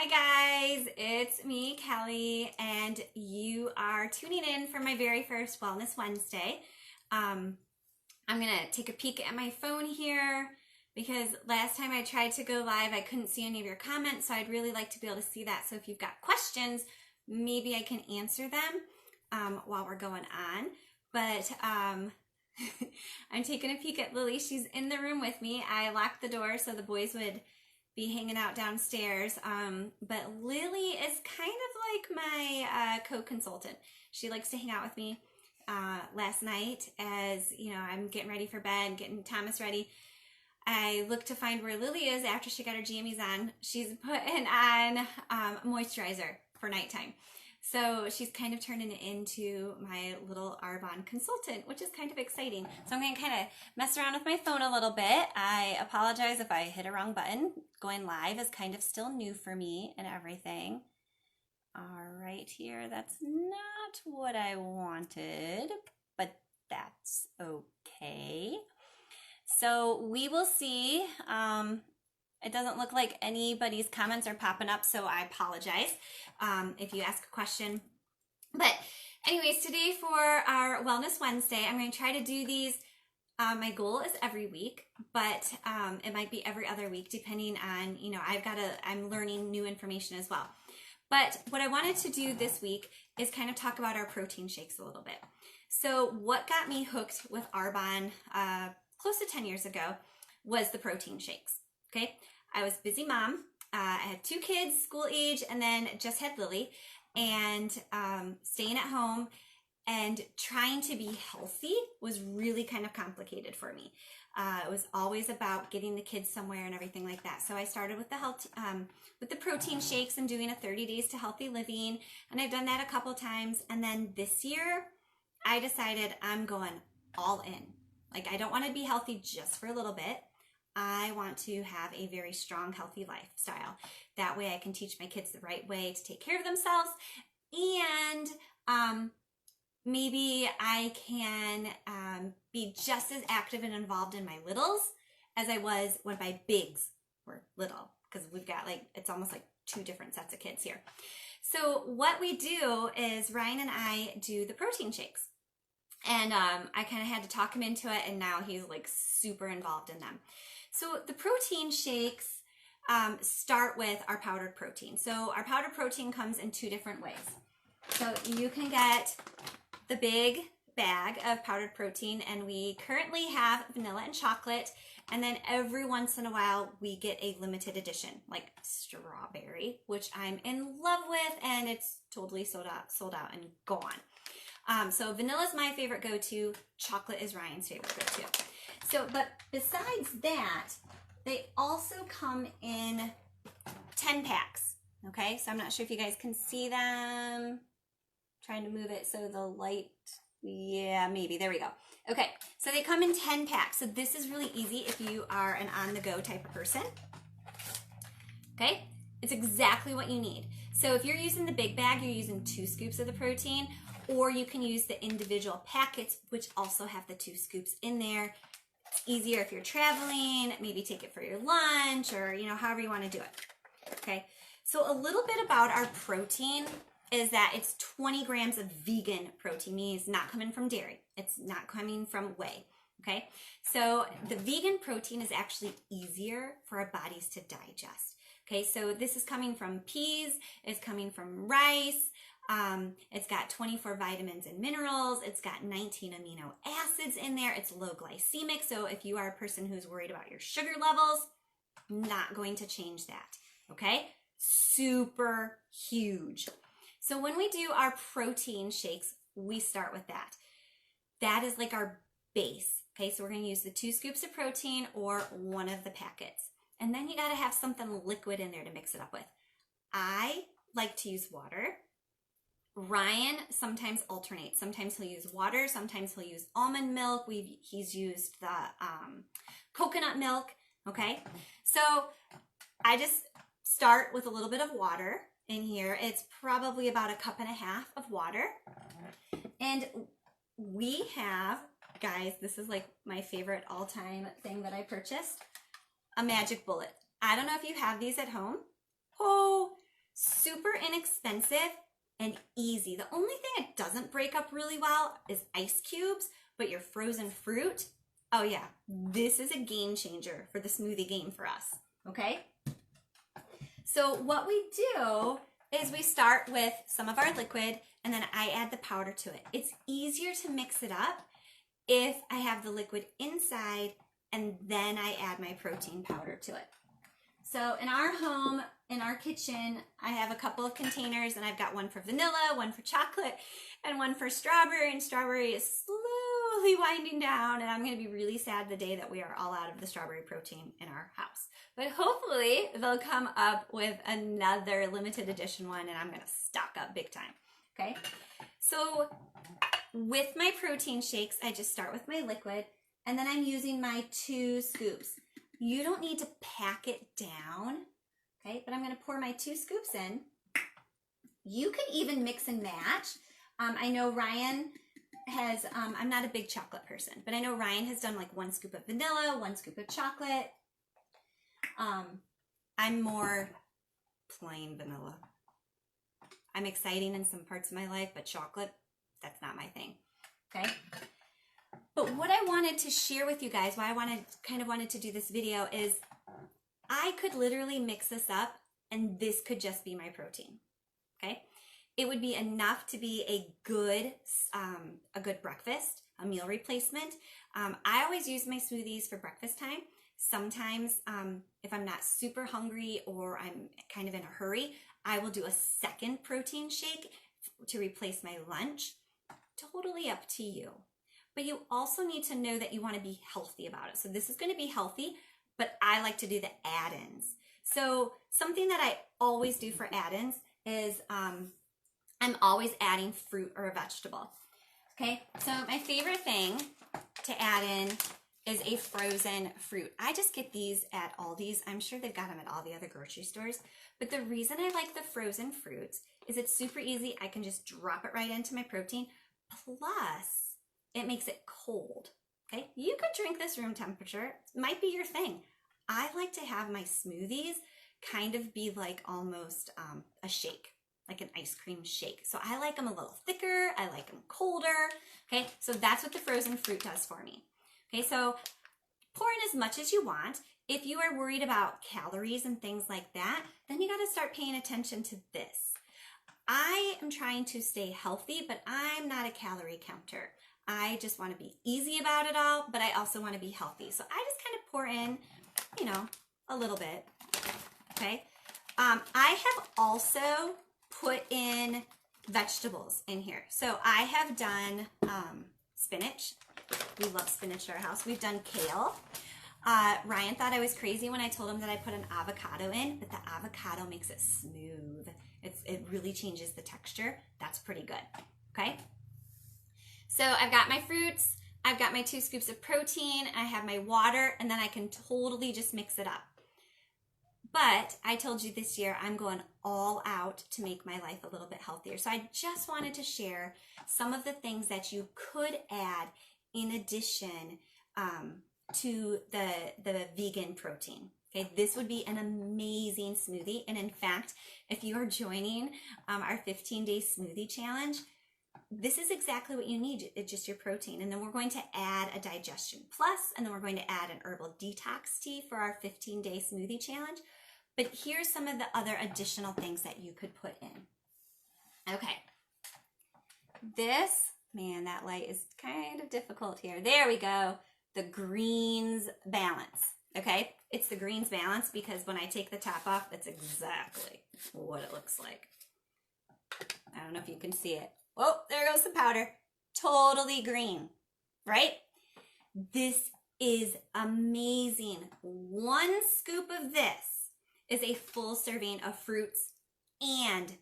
Hi guys, it's me, Kelly, and you are tuning in for my very first Wellness Wednesday. I'm gonna take a peek at my phone here because last time I tried to go live, I couldn't see any of your comments, so I'd really like to be able to see that. So if you've got questions, maybe I can answer them while we're going on. But I'm taking a peek at Lily. She's in the room with me. I locked the door so the boys would be hanging out downstairs, but Lily is kind of like my co-consultant. She likes to hang out with me. Last night, as you know, I'm getting ready for bed, getting Thomas ready, I looked to find where Lily is after she got her jammies on. She's putting on moisturizer for nighttime. So she's kind of turning into my little Arbonne consultant, which is kind of exciting. So I'm going to kind of mess around with my phone a little bit. I apologize if I hit a wrong button. Going live is kind of still new for me and everything. All right, here, that's not what I wanted, but that's okay. So we will see. It doesn't look like anybody's comments are popping up, so I apologize if you ask a question. But anyways, today for our Wellness Wednesday, I'm going to try to do these. My goal is every week, but it might be every other week depending on, you know, I'm learning new information as well. But what I wanted to do this week is kind of talk about our protein shakes a little bit. So what got me hooked with Arbonne close to 10 years ago was the protein shakes. Okay, I was a busy mom. I had 2 kids, school age, and then just had Lily, and staying at home and trying to be healthy was really kind of complicated for me. It was always about getting the kids somewhere and everything like that. So I started with the protein shakes and doing a 30 days to healthy living, and I've done that a couple times. And then this year, I decided I'm going all in. Like, I don't want to be healthy just for a little bit. I want to have a very strong, healthy lifestyle. That way I can teach my kids the right way to take care of themselves, and maybe I can be just as active and involved in my littles as I was when my bigs were little, because we've got it's almost like 2 different sets of kids here. So what we do is Ryan and I do the protein shakes. And I kind of had to talk him into it, and now he's like super involved in them. So the protein shakes start with our powdered protein. So our powdered protein comes in 2 different ways. So you can get the big bag of powdered protein, and we currently have vanilla and chocolate, and then every once in a while we get a limited edition like strawberry, which I'm in love with, and it's totally sold out and gone. So vanilla is my favorite go-to. Chocolate is Ryan's favorite go-to. So, but besides that, they also come in 10 packs. Okay, so I'm not sure if you guys can see them. Trying to move it so the light, yeah, maybe, there we go. Okay, so they come in 10 packs. So this is really easy if you are an on-the-go type of person. Okay, it's exactly what you need. So if you're using the big bag, you're using 2 scoops of the protein, or you can use the individual packets, which also have the 2 scoops in there. It's easier if you're traveling, maybe take it for your lunch, or, you know, however you want to do it. Okay, so a little bit about our protein is that it's 20 grams of vegan protein, meaning it's not coming from dairy. It's not coming from whey. Okay, so the vegan protein is actually easier for our bodies to digest. Okay, so this is coming from peas, it's coming from rice, it's got 24 vitamins and minerals, it's got 19 amino acids in there, it's low glycemic, so if you are a person who's worried about your sugar levels, not going to change that, okay? Super huge. So when we do our protein shakes, we start with that. That is like our base, okay? So we're gonna use the 2 scoops of protein or one of the packets. And then you gotta have something liquid in there to mix it up with. I like to use water. Ryan sometimes alternates. Sometimes he'll use water, sometimes he'll use almond milk. He's used the coconut milk, okay? So I just start with a little bit of water in here. It's probably about 1.5 cups of water. And we have, guys, this is like my favorite all-time thing that I purchased, a magic bullet. I don't know if you have these at home. Oh, Super inexpensive and easy. The only thing it doesn't break up really well is ice cubes, but your frozen fruit, oh yeah, this is a game changer for the smoothie game for us, okay? So what we do is we start with some of our liquid and then I add the powder to it. It's easier to mix it up if I have the liquid inside and then I add my protein powder to it. So in our home, in our kitchen, I have a couple of containers and I've got one for vanilla, one for chocolate, and one for strawberry. And strawberry is slowly winding down and I'm going to be really sad the day that we are all out of the strawberry protein in our house. But hopefully they'll come up with another limited edition one and I'm going to stock up big time. Okay, so with my protein shakes, I just start with my liquid and then I'm using my 2 scoops. You don't need to pack it down, okay? But I'm going to pour my 2 scoops in. You can even mix and match. I know Ryan has, I'm not a big chocolate person, but I know Ryan has done like 1 scoop of vanilla, 1 scoop of chocolate. I'm more plain vanilla. I'm exciting in some parts of my life, but chocolate, that's not my thing, okay? But what I wanted to share with you guys, why I kind of wanted to do this video is I could literally mix this up and this could just be my protein, okay? It would be enough to be a good breakfast, a meal replacement. I always use my smoothies for breakfast time. Sometimes if I'm not super hungry or I'm kind of in a hurry, I will do a second protein shake to replace my lunch. Totally up to you. But you also need to know that you want to be healthy about it. So this is going to be healthy, but I like to do the add-ins. So something that I always do for add-ins is I'm always adding fruit or a vegetable. Okay, so my favorite thing to add in is a frozen fruit. I just get these at Aldi's. I'm sure they've got them at all the other grocery stores. But the reason I like the frozen fruits is it's super easy. I can just drop it right into my protein. Plus, it makes it cold, okay? You could drink this room temperature. It might be your thing. I like to have my smoothies kind of be like almost a shake, like an ice cream shake. So I like them a little thicker. I like them colder, okay? So that's what the frozen fruit does for me. Okay, so pour in as much as you want. If you are worried about calories and things like that, then you gotta start paying attention to this. I am trying to stay healthy, but I'm not a calorie counter. I just want to be easy about it all, but I also want to be healthy. So I just kind of pour in, you know, a little bit, okay? I have also put in vegetables in here. So I have done spinach. We love spinach at our house. We've done kale. Ryan thought I was crazy when I told him that I put an avocado in, but the avocado makes it smooth. It really changes the texture. That's pretty good, okay? So I've got my fruits, I've got my 2 scoops of protein, I have my water, and then I can totally just mix it up. But I told you this year I'm going all out to make my life a little bit healthier. So I just wanted to share some of the things that you could add in addition to the vegan protein. Okay, this would be an amazing smoothie. And in fact, if you are joining our 15-day smoothie challenge, this is exactly what you need. It's just your protein. And then we're going to add a digestion plus, and then we're going to add an herbal detox tea for our 15-day smoothie challenge. But here's some of the other additional things that you could put in. Okay. This, man, that light is kind of difficult here. There we go. The greens balance. Okay. It's the greens balance because when I take the top off, that's exactly what it looks like. I don't know if you can see it. Oh, there goes the powder. Totally green, right? This is amazing. 1 scoop of this is a full serving of fruits and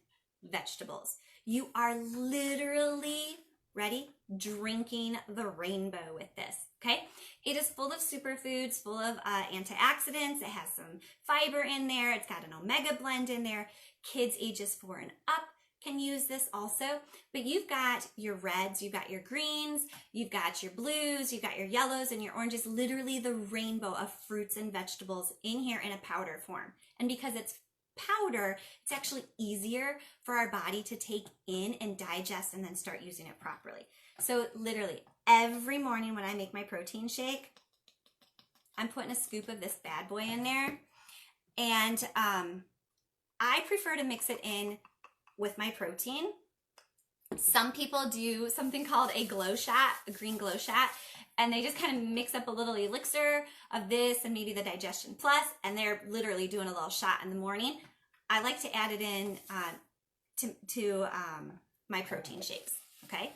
vegetables. You are literally, ready, drinking the rainbow with this, okay? It is full of superfoods, full of antioxidants. It has some fiber in there. It's got an omega blend in there. Kids ages 4 and up can use this also, but you've got your reds, you've got your greens, you've got your blues, you've got your yellows and your oranges, literally the rainbow of fruits and vegetables in here in a powder form. And because it's powder, it's actually easier for our body to take in and digest and then start using it properly. So literally every morning when I make my protein shake, I'm putting a scoop of this bad boy in there. And I prefer to mix it in with my protein. Some people do something called a glow shot, a green glow shot, and they just kind of mix up a little elixir of this and maybe the Digestion Plus, and they're literally doing a little shot in the morning. I like to add it in to my protein shakes, okay?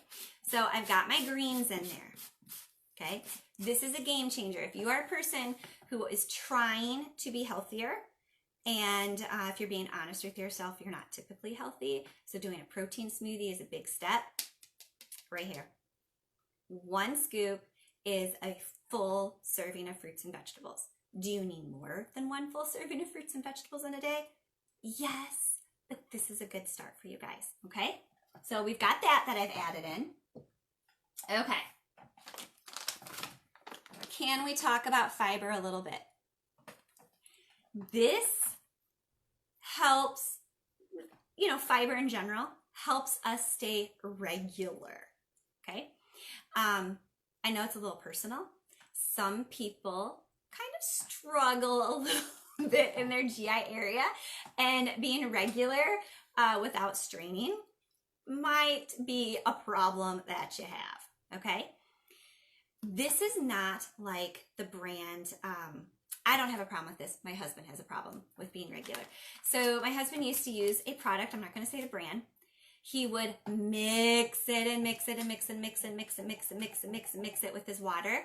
So I've got my greens in there, okay? This is a game changer. If you are a person who is trying to be healthier, and if you're being honest with yourself, you're not typically healthy, so doing a protein smoothie is a big step. Right here. 1 scoop is a full serving of fruits and vegetables. Do you need more than 1 full serving of fruits and vegetables in a day? Yes, but this is a good start for you guys, okay? So we've got that I've added in. Okay. Can we talk about fiber a little bit? This helps, you know, fiber in general helps us stay regular, okay? I know it's a little personal. Some people kind of struggle a little bit in their GI area, and being regular without straining might be a problem that you have, okay? This is not like the brand, I don't have a problem with this. My husband has a problem with being regular. So my husband used to use a product, I'm not going to say the brand. He would mix it and mix it and mix and mix and mix and mix and mix and mix and mix it with his water.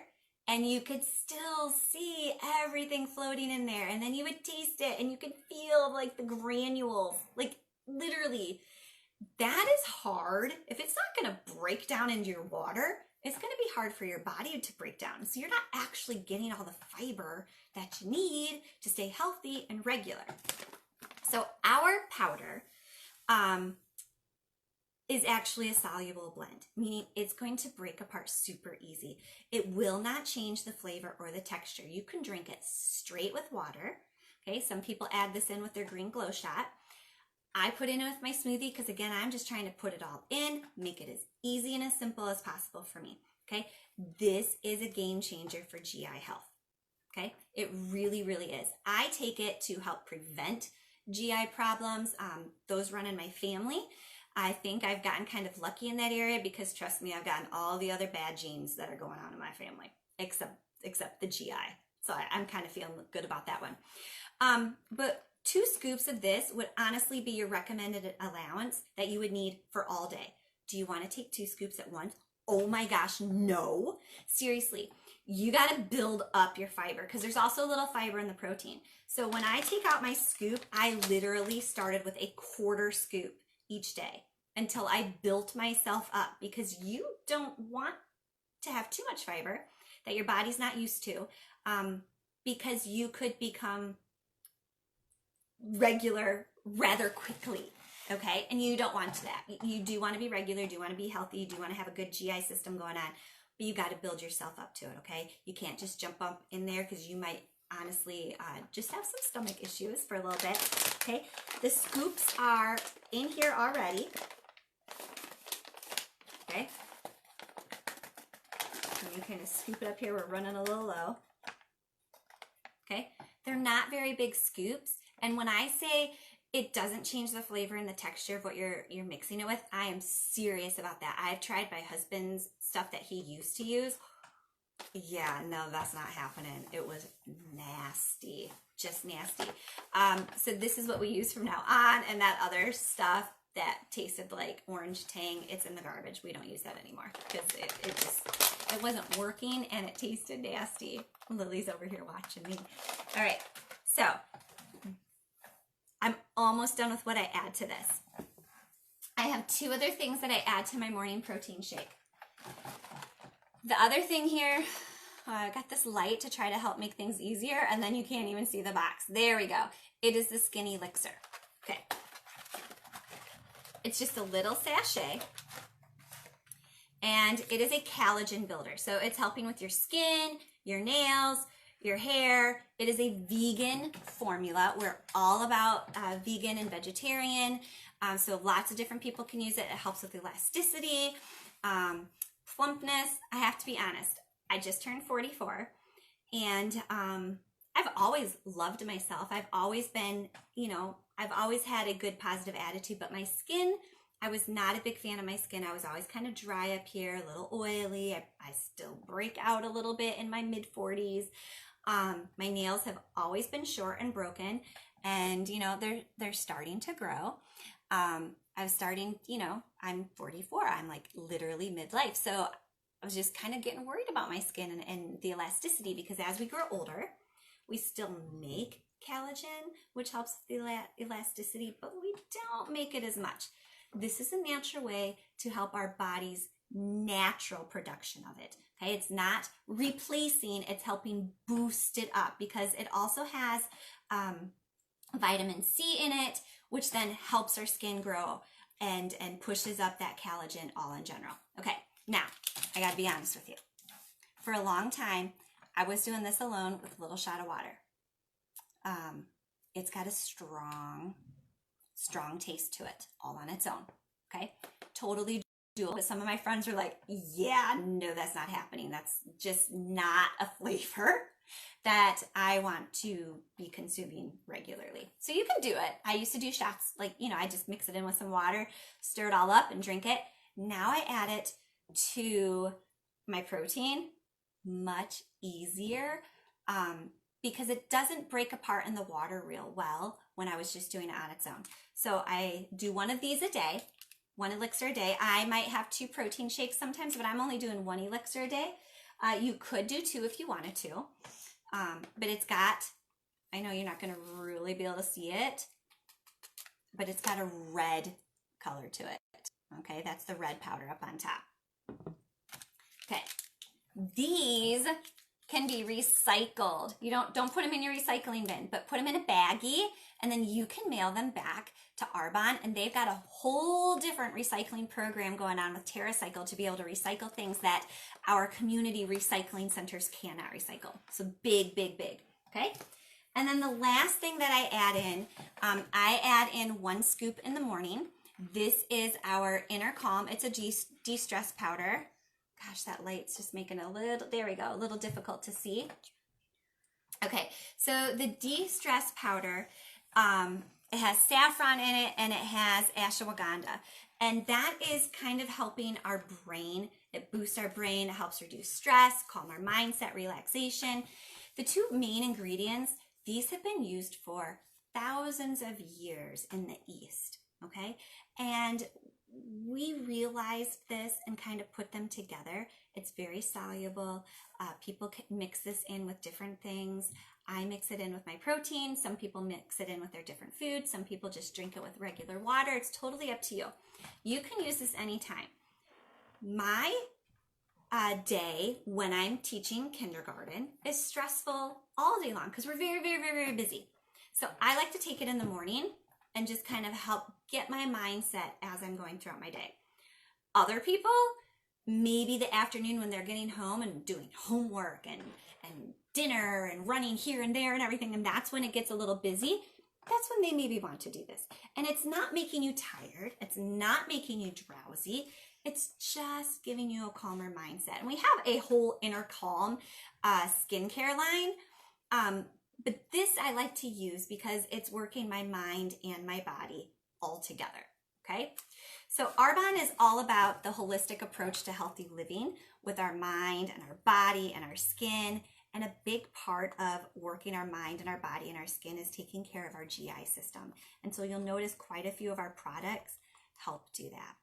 And you could still see everything floating in there. And then you would taste it and you could feel like the granules, like literally. That is hard. If it's not going to break down into your water, it's going to be hard for your body to break down. So you're not actually getting all the fiber that you need to stay healthy and regular. So our powder is actually a soluble blend, meaning it's going to break apart super easy. It will not change the flavor or the texture. You can drink it straight with water. Okay, some people add this in with their green glow shot. I put in it with my smoothie because, again, I'm just trying to put it all in, make it as easy and as simple as possible for me, okay? This is a game changer for GI health, okay? It really, really is. I take it to help prevent GI problems. Those run in my family. I think I've gotten kind of lucky in that area because, trust me, I've gotten all the other bad genes that are going on in my family, except the GI. So I'm kind of feeling good about that one. But 2 scoops of this would honestly be your recommended allowance that you would need for all day. Do you want to take 2 scoops at once? Oh my gosh, no. Seriously, you got to build up your fiber because there's also a little fiber in the protein. So when I take out my scoop, I literally started with a 1/4 scoop each day until I built myself up, because you don't want to have too much fiber that your body's not used to, because you could become regular rather quickly, okay? And you don't want that. You do want to be regular, you do want to be healthy, you do want to have a good GI system going on, but you got to build yourself up to it, okay? You can't just jump up in there because you might honestly just have some stomach issues for a little bit, okay? The scoops are in here already, okay? And you kind of scoop it up here. We're running a little low, okay? They're not very big scoops. And when I say it doesn't change the flavor and the texture of what you're mixing it with, I am serious about that. I've tried my husband's stuff that he used to use. Yeah, no, that's not happening. It was nasty, just nasty. So this is what we use from now on, and that other stuff that tasted like orange tang, it's in the garbage. We don't use that anymore because it wasn't working and it tasted nasty. Lily's over here watching me. All right, so I'm almost done with what I add to this. I have 2 other things that I add to my morning protein shake. The other thing here, I got this light to try to help make things easier, and then you can't even see the box. There we go. It is the Skin Elixir. Okay. It's just a little sachet, and it is a collagen builder. So it's helping with your skin, your nails, your hair. It is a vegan formula. We're all about vegan and vegetarian. So lots of different people can use it. It helps with elasticity, plumpness. I have to be honest. I just turned 44 and I've always loved myself. I've always been, I've always had a good positive attitude, but my skin, I was not a big fan of my skin. I was always kind of dry up here, a little oily. I still break out a little bit in my mid 40s. My nails have always been short and broken, and they're starting to grow. I'm starting, I'm 44. I'm like literally midlife. So I was just kind of getting worried about my skin and the elasticity, because as we grow older, we still make collagen, which helps with the elasticity, but we don't make it as much. This is a natural way to help our body's natural production of it. Okay, it's not replacing, it's helping boost it up, because it also has vitamin C in it, which then helps our skin grow and pushes up that collagen all in general. Okay, now I gotta be honest with you. For a long time, I was doing this alone with a little shot of water. It's got a strong taste to it all on its own. Okay, totally doable. But some of my friends were like, yeah, no, that's not happening. That's just not a flavor that I want to be consuming regularly. So you can do it. I used to do shots, like, I just mix it in with some water, stir it all up and drink it. Now I add it to my protein, much easier, because it doesn't break apart in the water real well when I was just doing it on its own. So I do one of these a day, 1 elixir a day. I might have 2 protein shakes sometimes, but I'm only doing 1 elixir a day. You could do 2 if you wanted to, but it's got, I know you're not going to really be able to see it, but it's got a red color to it. Okay, that's the red powder up on top. Okay, these can be recycled. You don't put them in your recycling bin, but put them in a baggie, and then you can mail them back to Arbonne, and they've got a whole different recycling program going on with TerraCycle to be able to recycle things that our community recycling centers cannot recycle. So big, big, big, okay? And then the last thing that I add in 1 scoop in the morning. This is our Inner Calm. It's a de-stress powder. Gosh, that light's just making a little difficult to see. Okay, so the de-stress powder, it has saffron in it and it has ashwagandha. And that is kind of helping our brain. It boosts our brain, it helps reduce stress, calm our mindset, relaxation. The 2 main ingredients, these have been used for thousands of years in the East, okay? And we realized this and kind of put them together. It's very soluble. People can mix this in with different things. I mix it in with my protein. Some people mix it in with their different foods. Some people just drink it with regular water. It's totally up to you. You can use this anytime. My day when I'm teaching kindergarten is stressful all day long because we're very, very, very, very busy. So I like to take it in the morning and just kind of help get my mindset as I'm going throughout my day. Other people, maybe the afternoon when they're getting home and doing homework and dinner and running here and there and everything, and that's when it gets a little busy. That's when they maybe want to do this. And it's not making you tired. It's not making you drowsy. It's just giving you a calmer mindset. And we have a whole Inner Calm skincare line. But this I like to use because it's working my mind and my body all together, okay? So Arbonne is all about the holistic approach to healthy living with our mind and our body and our skin. And a big part of working our mind and our body and our skin is taking care of our GI system. And so you'll notice quite a few of our products help do that,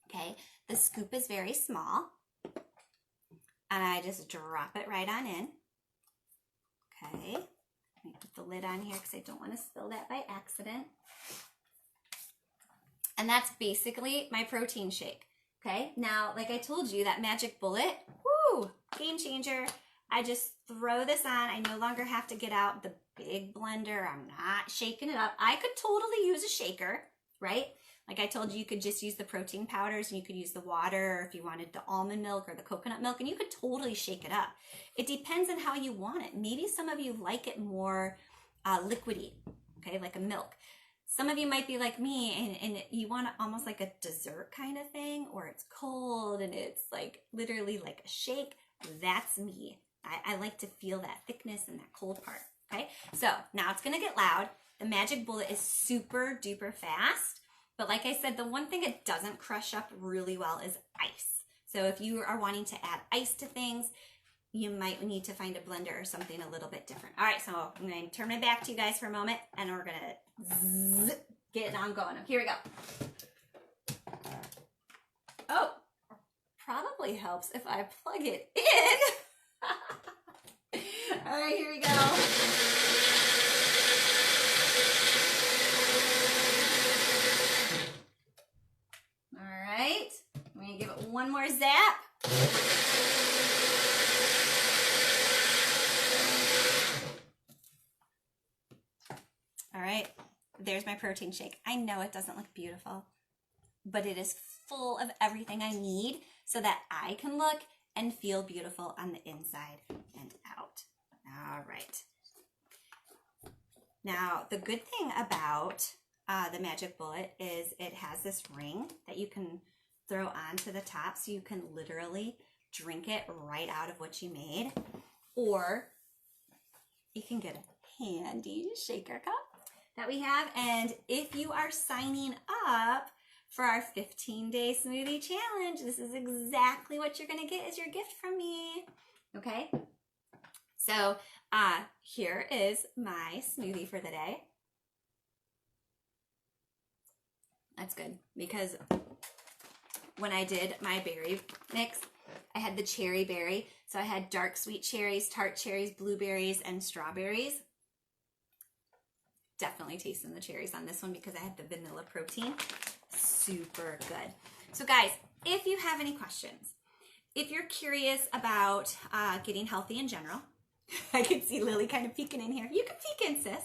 okay? The scoop is very small, and I just drop it right on in. Okay, let me put the lid on here because I don't want to spill that by accident. And that's basically my protein shake. Okay, now, like I told you, that magic bullet, whoo, game changer. I just throw this on. I no longer have to get out the big blender. I'm not shaking it up. I could totally use a shaker, right? Like I told you, you could just use the protein powders and you could use the water, or if you wanted the almond milk or the coconut milk, and you could totally shake it up. It depends on how you want it. Maybe some of you like it more liquidy, okay, like a milk. Some of you might be like me and you want almost like a dessert kind of thing, or it's cold and it's like literally like a shake. That's me. I like to feel that thickness and that cold part, okay? So now it's gonna get loud. The Magic Bullet is super duper fast, but like I said, the one thing it doesn't crush up really well is ice. So if you are wanting to add ice to things, you might need to find a blender or something a little bit different. All right, so I'm going to turn my back to you guys for a moment, and we're going to get it on going. Here we go. Oh, probably helps if I plug it in. All right, here we go. All right, I'm going to give it one more zap. All right, there's my protein shake. I know it doesn't look beautiful, but it is full of everything I need so that I can look and feel beautiful on the inside and out. All right. Now, the good thing about the Magic Bullet is it has this ring that you can throw onto the top, so you can literally drink it right out of what you made, or you can get a handy shaker cup that we have. And if you are signing up for our 15-day smoothie challenge, this is exactly what you're going to get as your gift from me. Okay? So here is my smoothie for the day. That's good, because when I did my berry mix, I had the cherry berry. So I had dark sweet cherries, tart cherries, blueberries, and strawberries. Definitely tasting the cherries on this one because I had the vanilla protein. Super good. So guys, if you have any questions, if you're curious about getting healthy in general, I can see Lily kind of peeking in here. You can peek in, sis.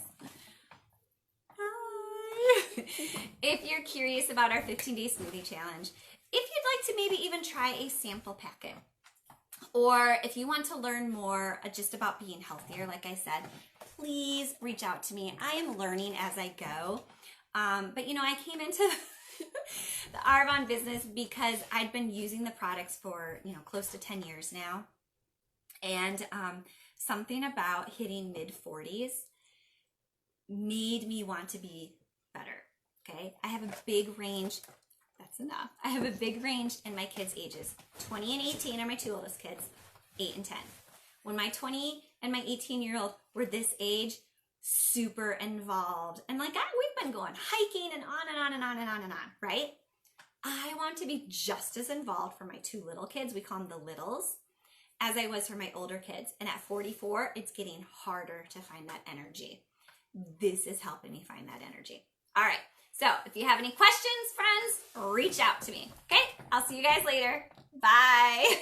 Hi. If you're curious about our 15-day smoothie challenge, if you'd like to maybe even try a sample packet, or if you want to learn more just about being healthier, like I said, please reach out to me. I am learning as I go. But you know, I came into the Arbonne business because I'd been using the products for, you know, close to 10 years now. And something about hitting mid-40s made me want to be better, okay? I have a big range. That's enough. I have a big range in my kids' ages. 20 and 18 are my two oldest kids, 8 and 10. When my 20 and my 18-year-old were this age, super involved. And like we've been going hiking and on and on and on and on and on, right? I want to be just as involved for my two little kids, we call them the littles, as I was for my older kids. And at 44, it's getting harder to find that energy. This is helping me find that energy. All right. So if you have any questions, friends, reach out to me. Okay? I'll see you guys later. Bye.